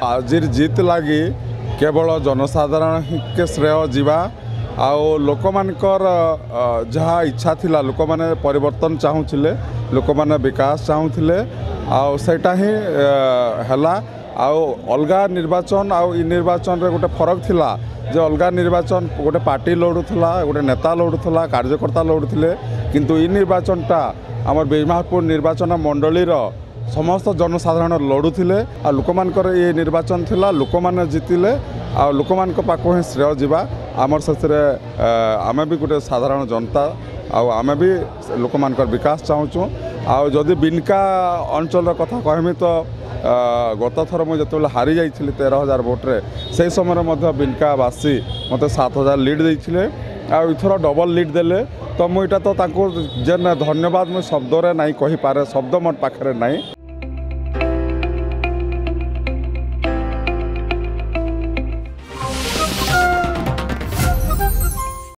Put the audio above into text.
आजिर जीत लगी केवल जनसाधारण के श्रेय जीवा आओ लोक मानकर जहाँ इच्छा थिला लोक माने परिवर्तन चाहूले लोक माने विकास चाहूले आटा ही हैला अलगा निर्वाचन आउ निर्वाचन रे गोटे फरक थिला जे अलगा निर्वाचन गोटे पार्टी लड़ूला गोटे नेता लड़ूला कार्यकर्ता लड़ुले किंतु इ निर्वाचनटा आमर बीमापुर निर्वाचन मंडली समस्त जनसाधारण लड़ुले आ लोक मानकर ये निर्वाचन थिला लोक माने जीतिले आ लोक मान पाख ही श्रेय जीवा आमर से आमे भी गोटे साधारण जनता आमे भी लोक मानकर विकास चाहूँ आदि बिनका अंचल कथा कहमी तो गत थर मुझे जो हारी जाइली 13,000 भोट्रे से समय बिनकावासी मत 7,000 लीड देते आईथर डबल लीड देले तो मुझा तो जेन धन्यवाद मुझे शब्द ना कही पारे शब्द मोर पाखे ना।